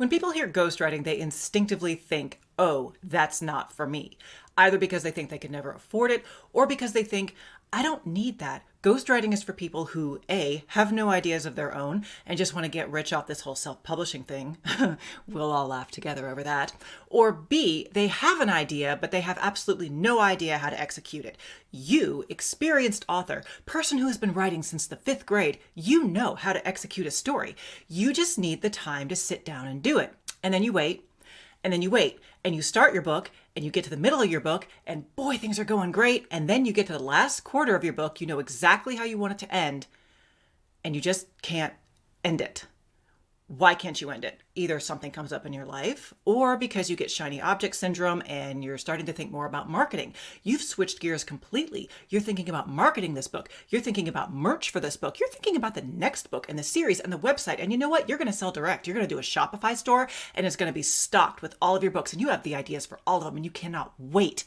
When people hear ghostwriting, they instinctively think, oh, that's not for me. Either because they think they could never afford it, or because they think, I don't need that. Ghostwriting is for people who, A, have no ideas of their own and just want to get rich off this whole self-publishing thing. We'll all laugh together over that. Or B, they have an idea, but they have absolutely no idea how to execute it. You, experienced author, person who has been writing since the 5th grade, you know how to execute a story. You just need the time to sit down and do it. And then you wait. And then you wait, and you start your book, and you get to the middle of your book, and boy, things are going great. And then you get to the last quarter of your book, you know exactly how you want it to end, and you just can't end it. Why can't you end it? Either something comes up in your life, or because you get shiny object syndrome and you're starting to think more about marketing. You've switched gears completely. You're thinking about marketing this book. You're thinking about merch for this book. You're thinking about the next book and the series and the website. And you know what? You're going to sell direct. You're going to do a Shopify store, and it's going to be stocked with all of your books, and you have the ideas for all of them, and you cannot wait.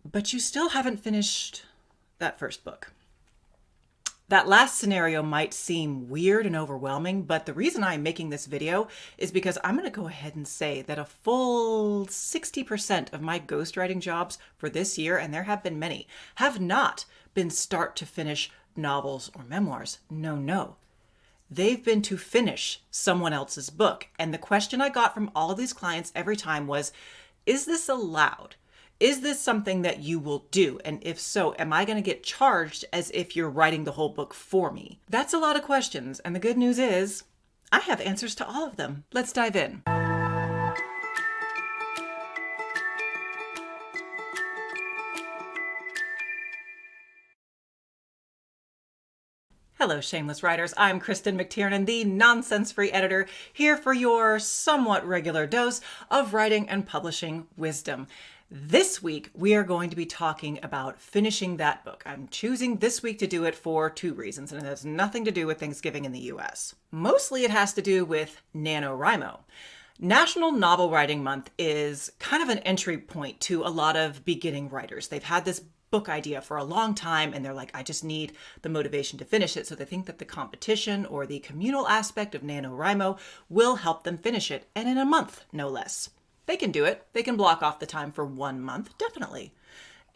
But you still haven't finished that first book. That last scenario might seem weird and overwhelming, but the reason I'm making this video is because I'm going to go ahead and say that a full 60% of my ghostwriting jobs for this year, and there have been many, have not been start to finish novels or memoirs. No. They've been to finish someone else's book. And the question I got from all of these clients every time was, is this allowed? Is this something that you will do? And if so, am I going to get charged as if you're writing the whole book for me? That's a lot of questions. And the good news is I have answers to all of them. Let's dive in. Hello, shameless writers. I'm Kristen McTiernan, the nonsense-free editor, here for your somewhat regular dose of writing and publishing wisdom. This week, we are going to be talking about finishing that book. I'm choosing this week to do it for 2 reasons, and it has nothing to do with Thanksgiving in the US. Mostly it has to do with NaNoWriMo. National Novel Writing Month is kind of an entry point to a lot of beginning writers. They've had this book idea for a long time, and they're like, I just need the motivation to finish it. So they think that the competition or the communal aspect of NaNoWriMo will help them finish it, and in a month, no less. They can do it. They can block off the time for 1 month, definitely.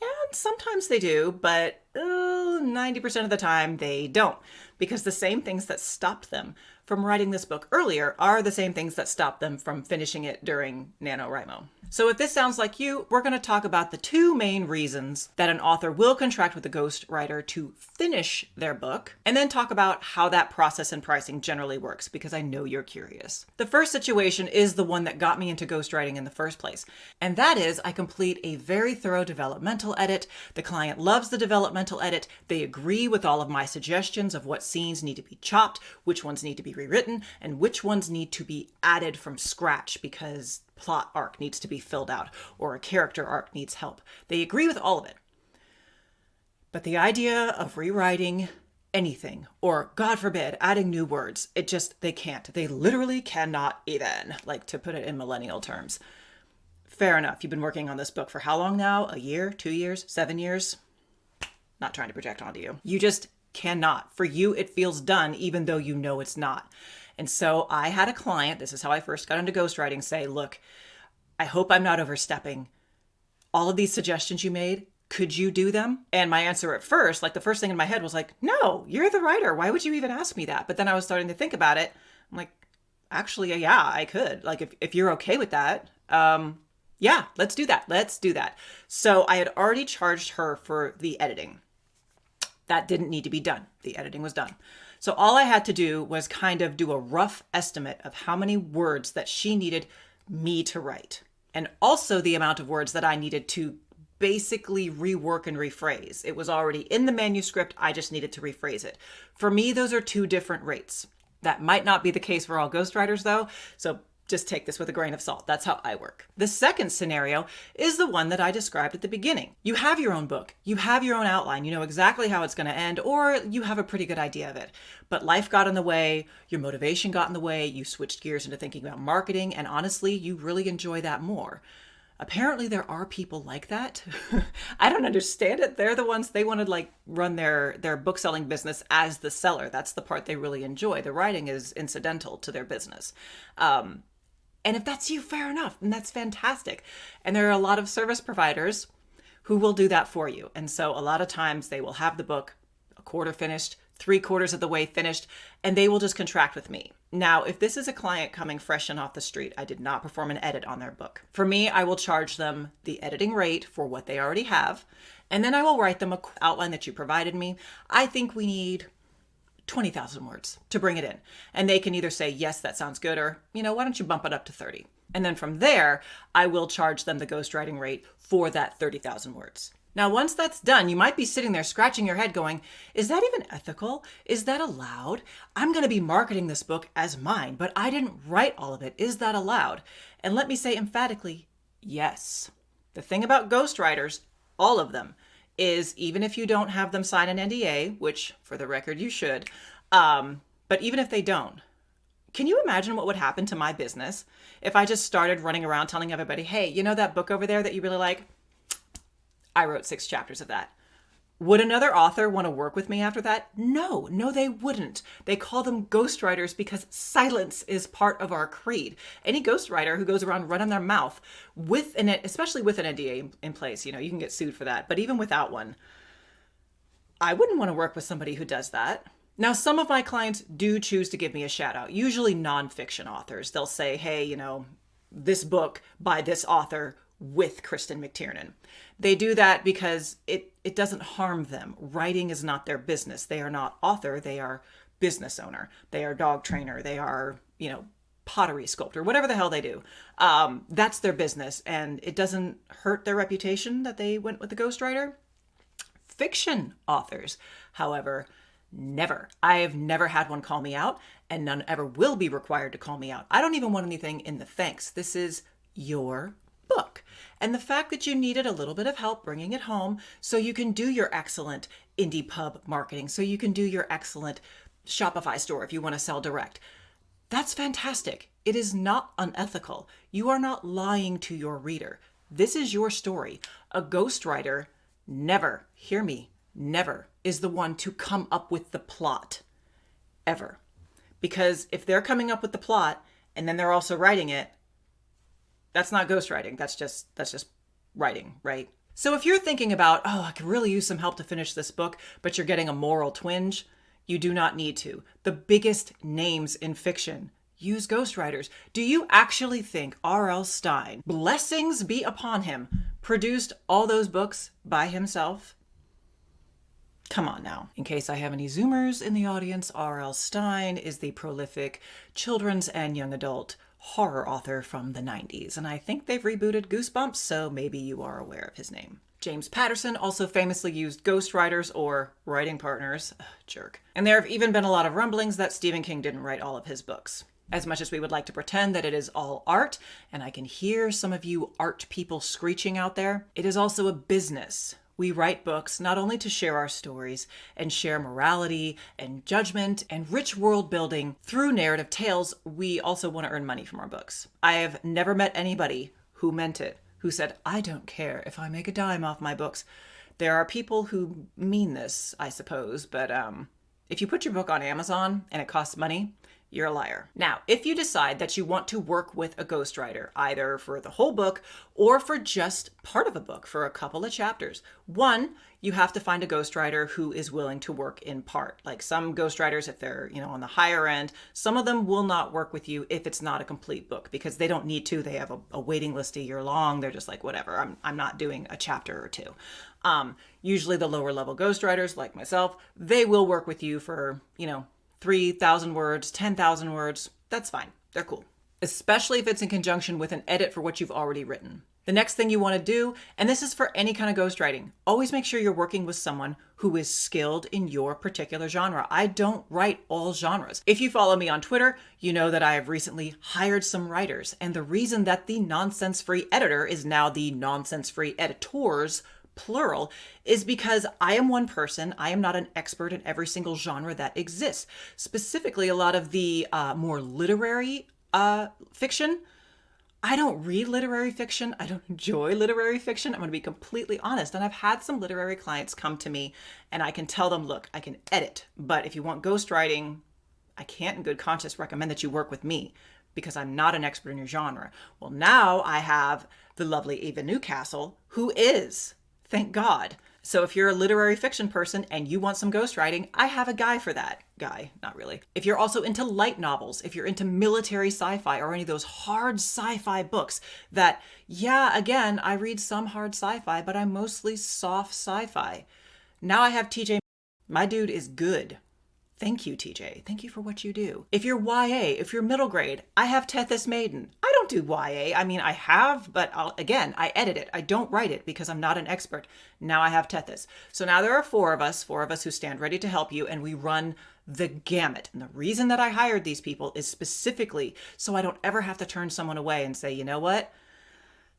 And sometimes they do, but 90% of the time they don't, because the same things that stopped them from writing this book earlier are the same things that stopped them from finishing it during NaNoWriMo. So if this sounds like you, we're going to talk about the 2 main reasons that an author will contract with a ghostwriter to finish their book, and then talk about how that process and pricing generally works, because I know you're curious. The first situation is the one that got me into ghostwriting in the first place, and that is I complete a very thorough developmental edit. The client loves the developmental edit. They agree with all of my suggestions of what scenes need to be chopped, which ones need to be rewritten, and which ones need to be added from scratch because plot arc needs to be filled out or a character arc needs help. They agree with all of it. But the idea of rewriting anything, or God forbid, adding new words, they can't. They literally cannot even, like, to put it in millennial terms. Fair enough. You've been working on this book for how long now? A year, 2 years, 7 years? Not trying to project onto you. You just cannot. For you, it feels done, even though you know it's not. And so I had a client, this is how I first got into ghostwriting, say, look, I hope I'm not overstepping. All of these suggestions you made, could you do them? And my answer at first, like the first thing in my head was like, no, you're the writer. Why would you even ask me that? But then I was starting to think about it. I'm like, actually, yeah, I could. Like, if you're okay with that, yeah, let's do that. Let's do that. So I had already charged her for the editing. That didn't need to be done. The editing was done. So all I had to do was kind of do a rough estimate of how many words that she needed me to write, and also the amount of words that I needed to basically rework and rephrase. It was already in the manuscript. I just needed to rephrase it. For me, those are 2 different rates. That might not be the case for all ghostwriters though. So just take this with a grain of salt. That's how I work. The second scenario is the one that I described at the beginning. You have your own book. You have your own outline. You know exactly how it's going to end, or you have a pretty good idea of it. But life got in the way. Your motivation got in the way. You switched gears into thinking about marketing. And honestly, you really enjoy that more. Apparently there are people like that. I don't understand it. They're the ones, they want to like run their book selling business as the seller. That's the part they really enjoy. The writing is incidental to their business. And if that's you, fair enough. And that's fantastic. And there are a lot of service providers who will do that for you. And so a lot of times they will have the book a quarter finished, 3/4 of the way finished, and they will just contract with me. Now, if this is a client coming fresh in off the street, I did not perform an edit on their book. For me, I will charge them the editing rate for what they already have, and then I will write them an outline that you provided me. I think we need 20,000 words to bring it in. And they can either say, yes, that sounds good, or, why don't you bump it up to 30? And then from there, I will charge them the ghostwriting rate for that 30,000 words. Now, once that's done, you might be sitting there scratching your head going, is that even ethical? Is that allowed? I'm going to be marketing this book as mine, but I didn't write all of it. Is that allowed? And let me say emphatically, yes. The thing about ghostwriters, all of them, is even if you don't have them sign an NDA, which for the record you should, but even if they don't, can you imagine what would happen to my business if I just started running around telling everybody, hey, that book over there that you really like? I wrote 6 chapters of that. Would another author want to work with me after that? No, they wouldn't. They call them ghostwriters because silence is part of our creed. Any ghostwriter who goes around running their mouth especially with an NDA in place, you can get sued for that. But even without one, I wouldn't want to work with somebody who does that. Now, some of my clients do choose to give me a shout out, usually nonfiction authors. They'll say, hey, this book by this author with Kristen McTiernan. They do that because it doesn't harm them. Writing is not their business. They are not author. They are business owner. They are dog trainer. They are, pottery sculptor, whatever the hell they do. That's their business. And it doesn't hurt their reputation that they went with the ghostwriter. Fiction authors, however, never. I have never had one call me out, and none ever will be required to call me out. I don't even want anything in the thanks. This is your book. And the fact that you needed a little bit of help bringing it home so you can do your excellent indie pub marketing, so you can do your excellent Shopify store if you want to sell direct. That's fantastic. It is not unethical. You are not lying to your reader. This is your story. A ghostwriter never, hear me, never is the one to come up with the plot, ever. Because if they're coming up with the plot and then they're also writing it, that's not ghostwriting. That's just writing, right? So if you're thinking about, I could really use some help to finish this book, but you're getting a moral twinge, you do not need to. The biggest names in fiction use ghostwriters. Do you actually think R.L. Stine, blessings be upon him, produced all those books by himself? Come on now. In case I have any Zoomers in the audience, R.L. Stine is the prolific children's and young adult horror author from the 90s. And I think they've rebooted Goosebumps, so maybe you are aware of his name. James Patterson also famously used ghostwriters or writing partners. Jerk. And there have even been a lot of rumblings that Stephen King didn't write all of his books. As much as we would like to pretend that it is all art, and I can hear some of you art people screeching out there, it is also a business. We write books not only to share our stories and share morality and judgment and rich world building through narrative tales, we also want to earn money from our books. I have never met anybody who meant it, who said, I don't care if I make a dime off my books. There are people who mean this, I suppose, but if you put your book on Amazon and it costs money, you're a liar. Now, if you decide that you want to work with a ghostwriter, either for the whole book or for just part of a book, for a couple of chapters, one, you have to find a ghostwriter who is willing to work in part. Like some ghostwriters, if they're, on the higher end, some of them will not work with you if it's not a complete book because they don't need to. They have a waiting list a year long. They're just like, whatever, I'm not doing a chapter or two. Usually the lower level ghostwriters like myself, they will work with you for, 3,000 words, 10,000 words, that's fine. They're cool. Especially if it's in conjunction with an edit for what you've already written. The next thing you want to do, and this is for any kind of ghostwriting, always make sure you're working with someone who is skilled in your particular genre. I don't write all genres. If you follow me on Twitter, you know that I have recently hired some writers. And the reason that the nonsense-free editor is now the nonsense-free editors, plural, is because I am one person. I am not an expert in every single genre that exists. Specifically, a lot of the more literary fiction, I don't read literary fiction. I don't enjoy literary fiction. I'm going to be completely honest. And I've had some literary clients come to me and I can tell them, look, I can edit, but if you want ghostwriting, I can't in good conscience recommend that you work with me because I'm not an expert in your genre. Well, now I have the lovely Eva Newcastle, who is, thank God. So if you're a literary fiction person and you want some ghostwriting, I have a guy for that. Guy, not really. If you're also into light novels, if you're into military sci-fi or any of those hard sci-fi books that, yeah, again, I read some hard sci-fi, but I'm mostly soft sci-fi. Now I have TJ. My dude is good. Thank you, TJ. Thank you for what you do. If you're YA, if you're middle grade, I have Tethys Maiden. I don't do YA. I mean, I have, but I edit it. I don't write it because I'm not an expert. Now I have Tethys. So now there are four of us who stand ready to help you, and we run the gamut. And the reason that I hired these people is specifically so I don't ever have to turn someone away and say, you know what?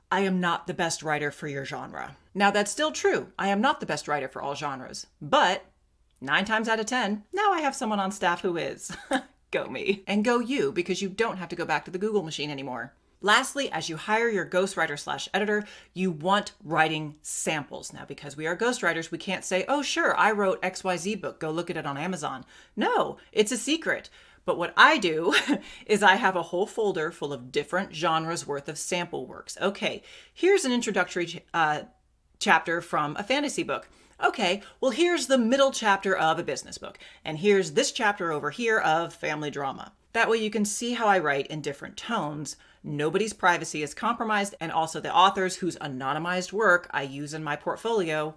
I am not the best writer for your genre. Now that's still true. I am not the best writer for all genres, but 9 times out of 10, now I have someone on staff who is. Go me. And go you, because you don't have to go back to the Google machine anymore. Lastly, as you hire your ghostwriter/editor, you want writing samples. Now, because we are ghostwriters, we can't say, oh, sure, I wrote XYZ book. Go look at it on Amazon. No, it's a secret. But what I do is I have a whole folder full of different genres worth of sample works. Okay, here's an introductory chapter from a fantasy book. Okay, well, here's the middle chapter of a business book. And here's this chapter over here of family drama. That way you can see how I write in different tones. Nobody's privacy is compromised. And also the authors whose anonymized work I use in my portfolio,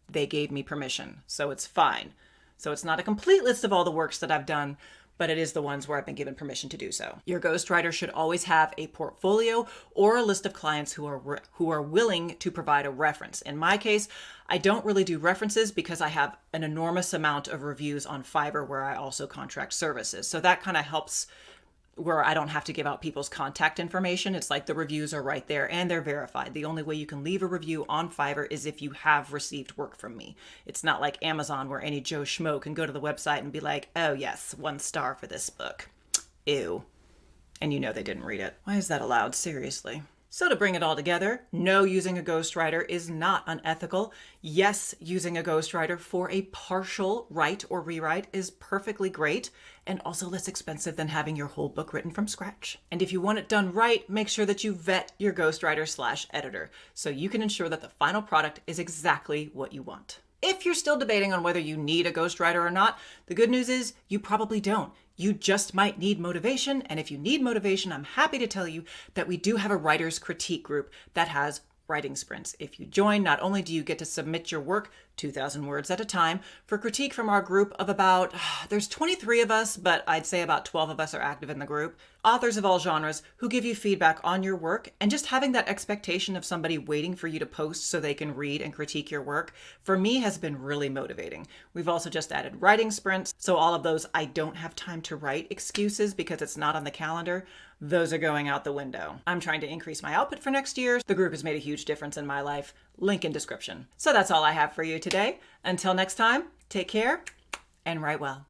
they gave me permission. So it's fine. So it's not a complete list of all the works that I've done, but it is the ones where I've been given permission to do so. Your ghostwriter should always have a portfolio or a list of clients who are willing to provide a reference. In my case, I don't really do references because I have an enormous amount of reviews on Fiverr where I also contract services. So that kind of helps where I don't have to give out people's contact information. It's like the reviews are right there and they're verified. The only way you can leave a review on Fiverr is if you have received work from me. It's not like Amazon where any Joe Schmo can go to the website and be like, oh yes, 1 star for this book. Ew. And you know they didn't read it. Why is that allowed? Seriously. So to bring it all together, no, using a ghostwriter is not unethical. Yes, using a ghostwriter for a partial write or rewrite is perfectly great and also less expensive than having your whole book written from scratch. And if you want it done right, make sure that you vet your ghostwriter/editor so you can ensure that the final product is exactly what you want. If you're still debating on whether you need a ghostwriter or not, the good news is you probably don't. You just might need motivation. And if you need motivation, I'm happy to tell you that we do have a writer's critique group that has writing sprints. If you join, not only do you get to submit your work 2,000 words at a time for critique from our group of about, there's 23 of us, but I'd say about 12 of us are active in the group. Authors of all genres who give you feedback on your work, and just having that expectation of somebody waiting for you to post so they can read and critique your work, for me has been really motivating. We've also just added writing sprints. So all of those I don't have time to write excuses because it's not on the calendar, those are going out the window. I'm trying to increase my output for next year. The group has made a huge difference in my life. Link in description. So that's all I have for you today. Until next time, take care and write well.